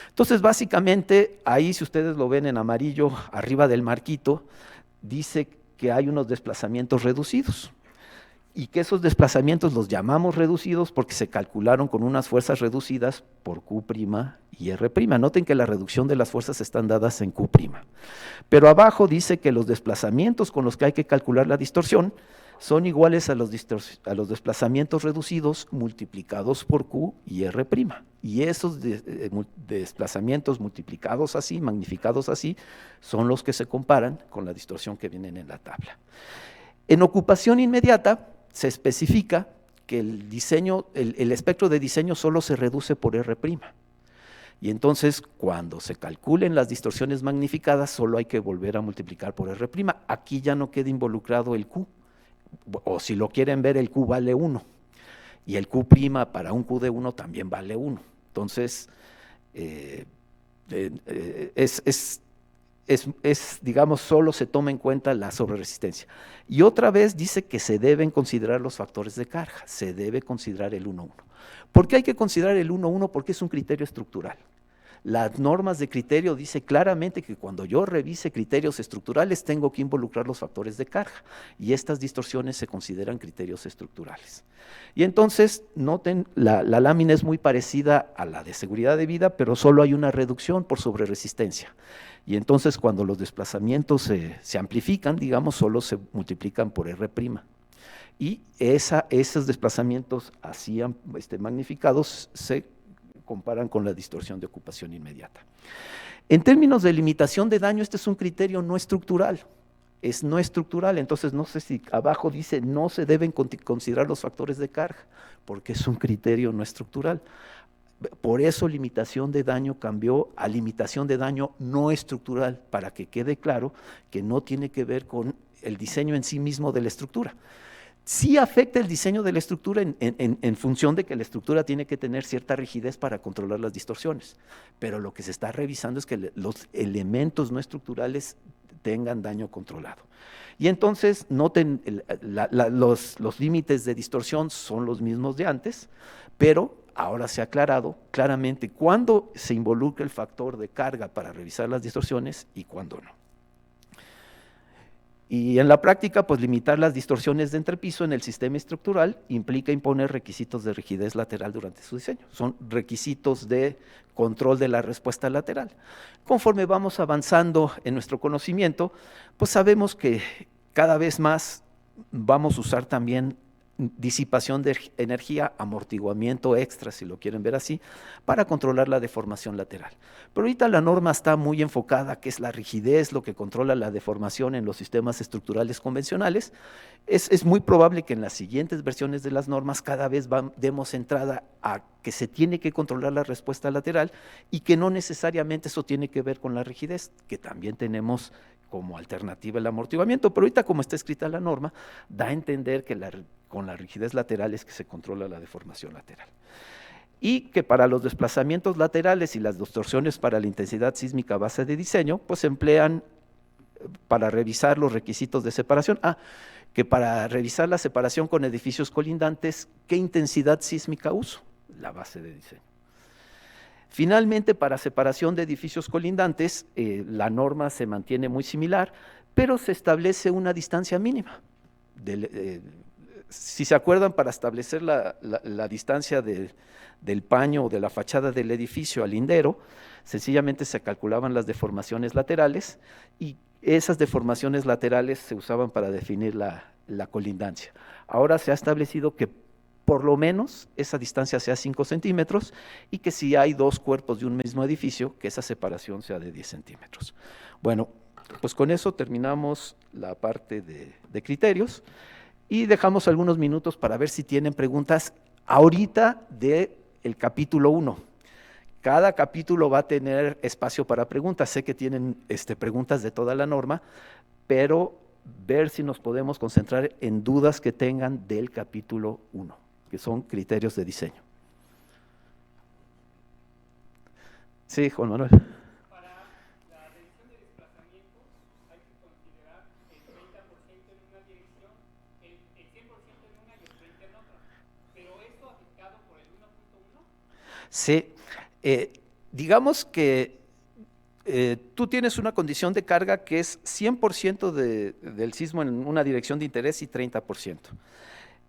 Entonces, básicamente, ahí si ustedes lo ven en amarillo, arriba del marquito, dice que hay unos desplazamientos reducidos. Y que esos desplazamientos los llamamos reducidos porque se calcularon con unas fuerzas reducidas por Q' y R'. Noten que la reducción de las fuerzas están dadas en Q'. Pero abajo dice que los desplazamientos con los que hay que calcular la distorsión son iguales a los desplazamientos reducidos multiplicados por Q y R'. Y esos desplazamientos multiplicados así, magnificados así, son los que se comparan con la distorsión que vienen en la tabla. En ocupación inmediata, se especifica que el espectro de diseño solo se reduce por R'. Y entonces, cuando se calculen las distorsiones magnificadas, solo hay que volver a multiplicar por R'. Aquí ya no queda involucrado el Q, o si lo quieren ver, el Q vale 1. Y el Q' para un Q de 1 también vale 1. Entonces, digamos, solo se toma en cuenta la sobreresistencia. Y otra vez dice que se deben considerar los factores de carga, se debe considerar el 1,1. ¿Por qué hay que considerar el 1,1? Porque es un criterio estructural. Las normas de criterio dice claramente que cuando yo revise criterios estructurales tengo que involucrar los factores de carga y estas distorsiones se consideran criterios estructurales. Y entonces, noten, la lámina es muy parecida a la de seguridad de vida, pero solo hay una reducción por sobreresistencia. Y entonces, cuando los desplazamientos se amplifican, digamos, solo se multiplican por R'. Y esos desplazamientos así magnificados se comparan con la distorsión de ocupación inmediata. En términos de limitación de daño, este es un criterio no estructural. Es no estructural, entonces no sé si abajo dice no se deben considerar los factores de carga, porque es un criterio no estructural. Por eso limitación de daño cambió a limitación de daño no estructural, para que quede claro que no tiene que ver con el diseño en sí mismo de la estructura. Sí afecta el diseño de la estructura en función de que la estructura tiene que tener cierta rigidez para controlar las distorsiones, pero lo que se está revisando es que los elementos no estructurales tengan daño controlado. Y entonces, noten, los límites de distorsión son los mismos de antes, pero ahora se ha aclarado claramente cuándo se involucra el factor de carga para revisar las distorsiones y cuándo no. Y en la práctica, pues limitar las distorsiones de entrepiso en el sistema estructural implica imponer requisitos de rigidez lateral durante su diseño. Son requisitos de control de la respuesta lateral. Conforme vamos avanzando en nuestro conocimiento, pues sabemos que cada vez más vamos a usar también disipación de energía, amortiguamiento extra, si lo quieren ver así, para controlar la deformación lateral. Pero ahorita la norma está muy enfocada, que es la rigidez, lo que controla la deformación en los sistemas estructurales convencionales. Es muy probable que en las siguientes versiones de las normas cada vez demos entrada a que se tiene que controlar la respuesta lateral y que no necesariamente eso tiene que ver con la rigidez, que también tenemos como alternativa el amortiguamiento, pero ahorita como está escrita la norma, da a entender que con la rigidez lateral es que se controla la deformación lateral. Y que para los desplazamientos laterales y las distorsiones para la intensidad sísmica base de diseño, pues se emplean para revisar los requisitos de separación. Que para revisar la separación con edificios colindantes, ¿qué intensidad sísmica uso? La base de diseño. Finalmente, para separación de edificios colindantes, la norma se mantiene muy similar, pero se establece una distancia mínima. si se acuerdan, para establecer la distancia del paño o de la fachada del edificio al lindero, sencillamente se calculaban las deformaciones laterales y esas deformaciones laterales se usaban para definir la colindancia. Ahora se ha establecido que por lo menos esa distancia sea 5 centímetros y que si hay dos cuerpos de un mismo edificio, que esa separación sea de 10 centímetros. Bueno, pues con eso terminamos la parte de criterios y dejamos algunos minutos para ver si tienen preguntas ahorita del capítulo 1. Cada capítulo va a tener espacio para preguntas. Sé que tienen preguntas de toda la norma, pero ver si nos podemos concentrar en dudas que tengan del capítulo 1, que son criterios de diseño. Sí, Juan Manuel. Para la revisión de desplazamientos hay que considerar el 30% en una dirección, el 100% en una y el 30% en otra. Pero esto afectado por el 1.1. Sí, digamos que tú tienes una condición de carga que es 100% del sismo en una dirección de interés y 30%.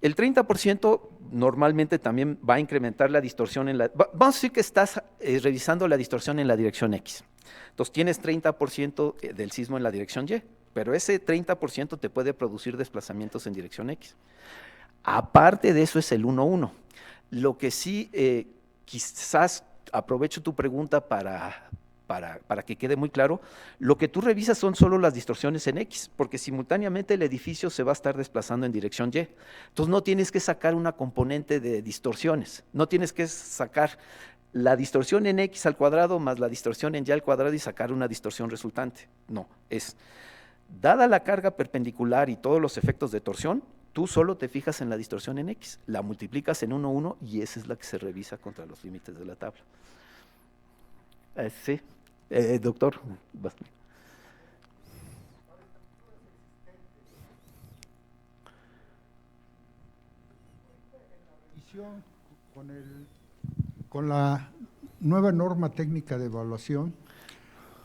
El 30% normalmente también va a incrementar la distorsión vamos a decir que estás revisando la distorsión en la dirección X. Entonces tienes 30% del sismo en la dirección Y, pero ese 30% te puede producir desplazamientos en dirección X. Aparte de eso es el 1.1. Lo que sí, quizás aprovecho tu pregunta para que quede muy claro, lo que tú revisas son solo las distorsiones en X, porque simultáneamente el edificio se va a estar desplazando en dirección Y. Entonces no tienes que sacar una componente de distorsiones, no tienes que sacar la distorsión en X al cuadrado más la distorsión en Y al cuadrado y sacar una distorsión resultante. No, es dada la carga perpendicular y todos los efectos de torsión, tú solo te fijas en la distorsión en X, la multiplicas en 1.1 y esa es la que se revisa contra los límites de la tabla. Sí, doctor. Con la nueva norma técnica de evaluación,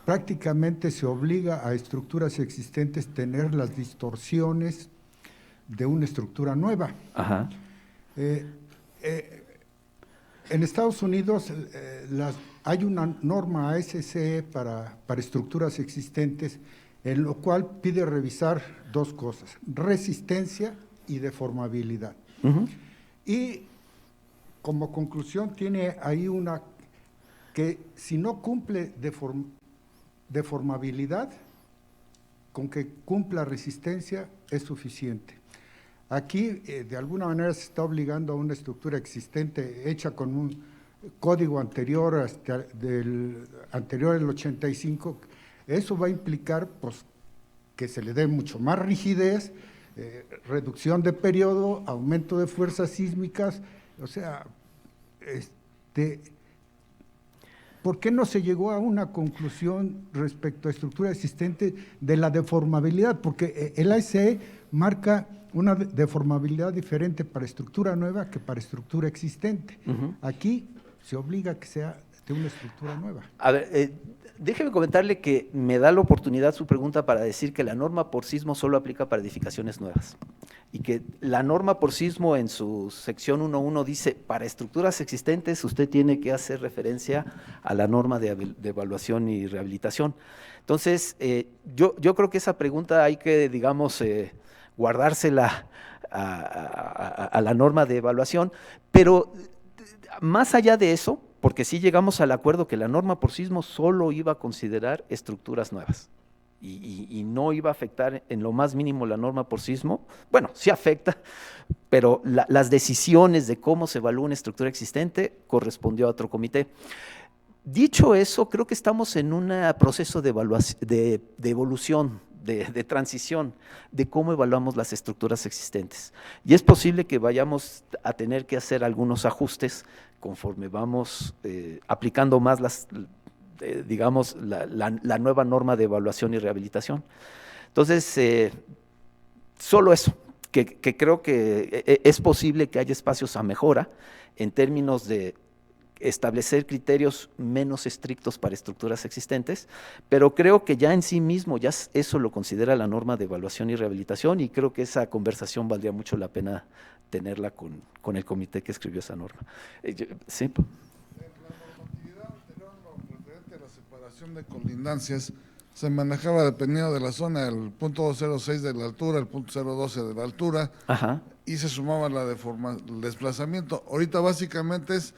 prácticamente se obliga a estructuras existentes tener las distorsiones de una estructura nueva. Ajá. En Estados Unidos hay una norma ASCE para estructuras existentes, en lo cual pide revisar dos cosas: resistencia y deformabilidad. Uh-huh. Y como conclusión tiene ahí una que si no cumple deformabilidad, con que cumpla resistencia es suficiente. Aquí, de alguna manera, se está obligando a una estructura existente hecha con un código anterior, anterior al 85. Eso va a implicar pues, que se le dé mucho más rigidez, reducción de periodo, aumento de fuerzas sísmicas. O sea, ¿por qué no se llegó a una conclusión respecto a estructura existente de la deformabilidad? Porque el ASCE marca una deformabilidad diferente para estructura nueva que para estructura existente. Uh-huh. Aquí se obliga a que sea de una estructura nueva. A ver, déjeme comentarle que me da la oportunidad su pregunta para decir que la norma por sismo solo aplica para edificaciones nuevas y que la norma por sismo en su sección 1.1 dice para estructuras existentes usted tiene que hacer referencia a la norma de evaluación y rehabilitación. Entonces, yo creo que esa pregunta hay que, digamos, guardársela a la norma de evaluación, pero más allá de eso, porque sí llegamos al acuerdo que la norma por sismo solo iba a considerar estructuras nuevas y no iba a afectar en lo más mínimo la norma por sismo. Bueno, sí afecta, pero las decisiones de cómo se evalúa una estructura existente correspondió a otro comité. Dicho eso, creo que estamos en un proceso de evolución, de transición, de cómo evaluamos las estructuras existentes. Y es posible que vayamos a tener que hacer algunos ajustes conforme vamos aplicando más digamos, la nueva norma de evaluación y rehabilitación. Entonces, solo eso, que creo que es posible que haya espacios a mejora en términos de establecer criterios menos estrictos para estructuras existentes, pero creo que ya en sí mismo, ya eso lo considera la norma de evaluación y rehabilitación, y creo que esa conversación valdría mucho la pena tenerla con el comité que escribió esa norma. Sí. La normatividad anterior, lo referente a la separación de colindancias, se manejaba dependiendo de la zona, el punto 06 de la altura, el punto 012 de la altura, Ajá. y se sumaba el desplazamiento. Ahorita básicamente es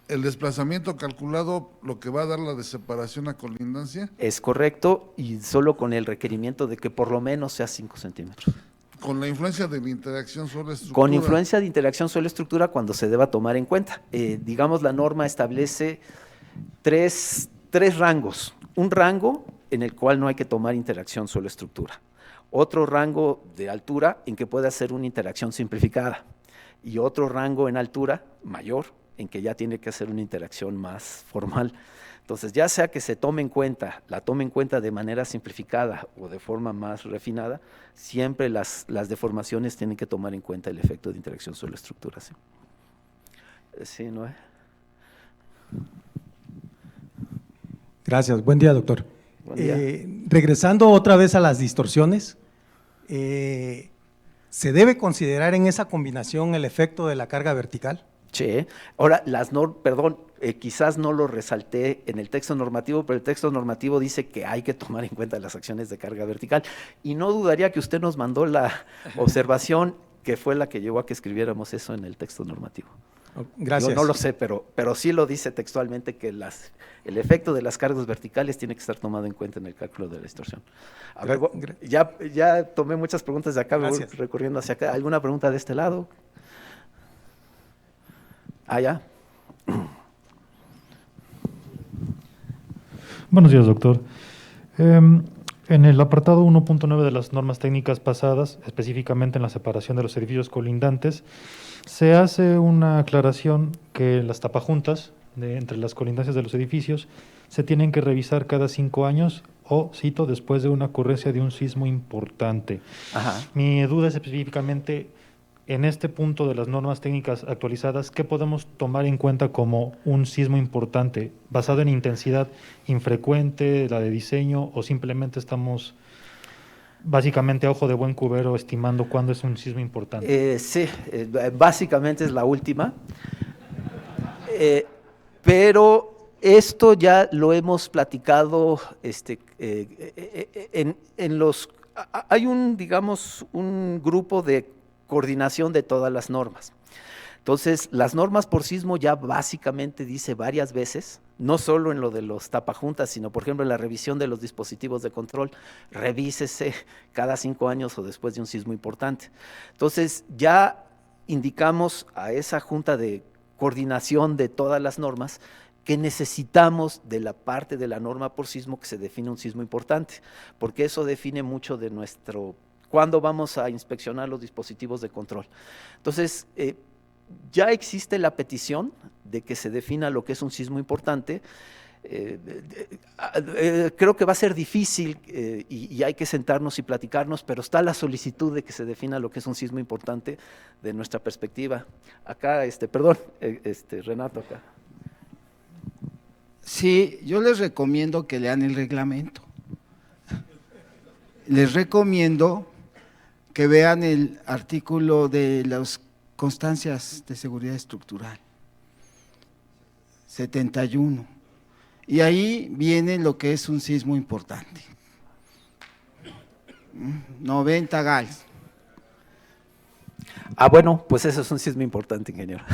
el desplazamiento calculado lo que va a dar la de separación a colindancia. Es correcto, y solo con el requerimiento de que por lo menos sea 5 centímetros. Con la influencia de la interacción suelo-estructura. Con influencia de interacción suelo-estructura cuando se deba tomar en cuenta. Digamos, la norma establece tres rangos. Un rango en el cual no hay que tomar interacción suelo-estructura. Otro rango de altura en que puede hacer una interacción simplificada. Y otro rango en altura mayor en que ya tiene que hacer una interacción más formal. Entonces, ya sea que se la tome en cuenta de manera simplificada o de forma más refinada, siempre las deformaciones tienen que tomar en cuenta el efecto de interacción suelo-estructura. ¿Sí? Sí, Noé. Gracias, buen día, doctor. Buen día. Regresando otra vez a las distorsiones, ¿se debe considerar en esa combinación el efecto de la carga vertical? Sí. Ahora, quizás no lo resalté en el texto normativo, pero el texto normativo dice que hay que tomar en cuenta las acciones de carga vertical. Y no dudaría que usted nos mandó la observación que fue la que llevó a que escribiéramos eso en el texto normativo. Gracias. Yo no lo sé, pero sí lo dice textualmente que el efecto de las cargas verticales tiene que estar tomado en cuenta en el cálculo de la distorsión. A ver, ya tomé muchas preguntas de acá, voy recorriendo hacia acá. ¿Alguna pregunta de este lado? Ya. Buenos días, doctor. En el apartado 1.9 de las normas técnicas pasadas, específicamente en la separación de los edificios colindantes, se hace una aclaración que las tapajuntas entre las colindancias de los edificios se tienen que revisar cada 5 años o, cito, después de una ocurrencia de un sismo importante. Ajá. Mi duda es específicamente, en este punto de las normas técnicas actualizadas, ¿qué podemos tomar en cuenta como un sismo importante? ¿Basado en intensidad infrecuente, la de diseño, o simplemente estamos básicamente a ojo de buen cubero estimando cuándo es un sismo importante? Sí, básicamente es la última. Pero esto ya lo hemos platicado hay un grupo de coordinación de todas las normas. Entonces, las normas por sismo ya básicamente dice varias veces, no solo en lo de los tapajuntas, sino por ejemplo en la revisión de los dispositivos de control, revísese cada 5 años o después de un sismo importante. Entonces, ya indicamos a esa junta de coordinación de todas las normas que necesitamos de la parte de la norma por sismo que se define un sismo importante, porque eso define mucho de cuándo vamos a inspeccionar los dispositivos de control. Entonces, ya existe la petición de que se defina lo que es un sismo importante. Creo que va a ser difícil y hay que sentarnos y platicarnos, pero está la solicitud de que se defina lo que es un sismo importante de nuestra perspectiva. Acá, Renato, acá. Sí, yo les recomiendo que lean el reglamento. Les recomiendo que vean el artículo de las constancias de seguridad estructural, 71, y ahí viene lo que es un sismo importante. 90 gals. Bueno, pues eso es un sismo importante, ingeniero.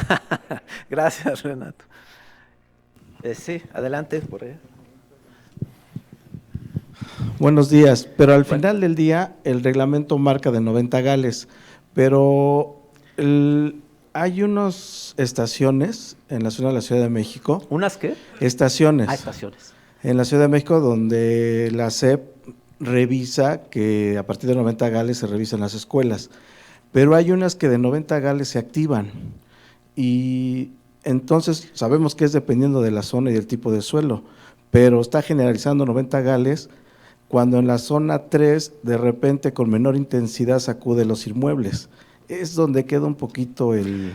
Gracias, Renato. Sí, adelante, por allá. Buenos días, pero al final del día el reglamento marca de 90 gales, pero hay unas estaciones en la zona de la Ciudad de México. ¿Unas qué? Estaciones. Estaciones. En la Ciudad de México donde la SEP revisa que a partir de 90 gales se revisan las escuelas, pero hay unas que de 90 gales se activan y entonces sabemos que es dependiendo de la zona y del tipo de suelo, pero está generalizando 90 gales cuando en la zona 3 de repente con menor intensidad sacude los inmuebles. es donde queda un poquito el...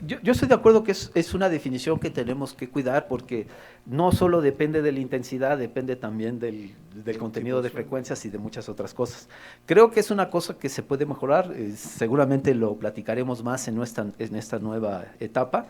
Yo estoy de acuerdo que es una definición que tenemos que cuidar porque no solo depende de la intensidad, depende también del contenido de frecuencias y de muchas otras cosas. Creo que es una cosa que se puede mejorar, seguramente lo platicaremos más en esta nueva etapa.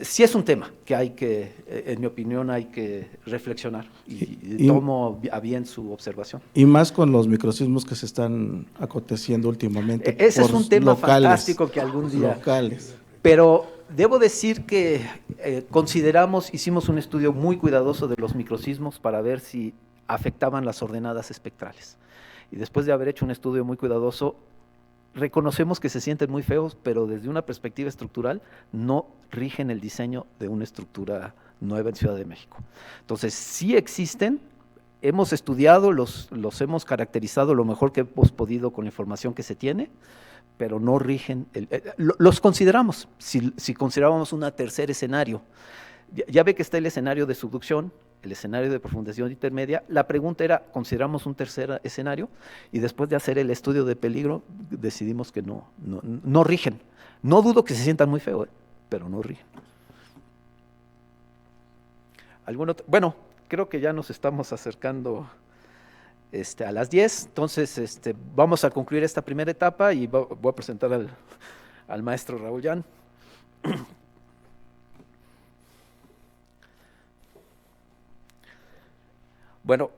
Sí es un tema que hay que, en mi opinión, hay que reflexionar y tomo a bien su observación. Y más con los microsismos que se están aconteciendo últimamente. Ese es un tema fantástico que algún día... Locales. Pero debo decir que hicimos un estudio muy cuidadoso de los microsismos para ver si afectaban las ordenadas espectrales. Y después de haber hecho un estudio muy cuidadoso, reconocemos que se sienten muy feos, pero desde una perspectiva estructural no rigen el diseño de una estructura nueva en Ciudad de México. Entonces, sí existen, hemos estudiado, los hemos caracterizado lo mejor que hemos podido con la información que se tiene, pero no rigen, los consideramos, si considerábamos un tercer escenario. Ya ve que está el escenario de subducción, el escenario de profundización intermedia. La pregunta era, ¿consideramos un tercer escenario? Y después de hacer el estudio de peligro, decidimos que no rigen. No dudo que se sientan muy feo, pero no rigen. Bueno, creo que ya nos estamos acercando a las 10, entonces vamos a concluir esta primera etapa y voy a presentar al maestro Raúl Jan. Bueno,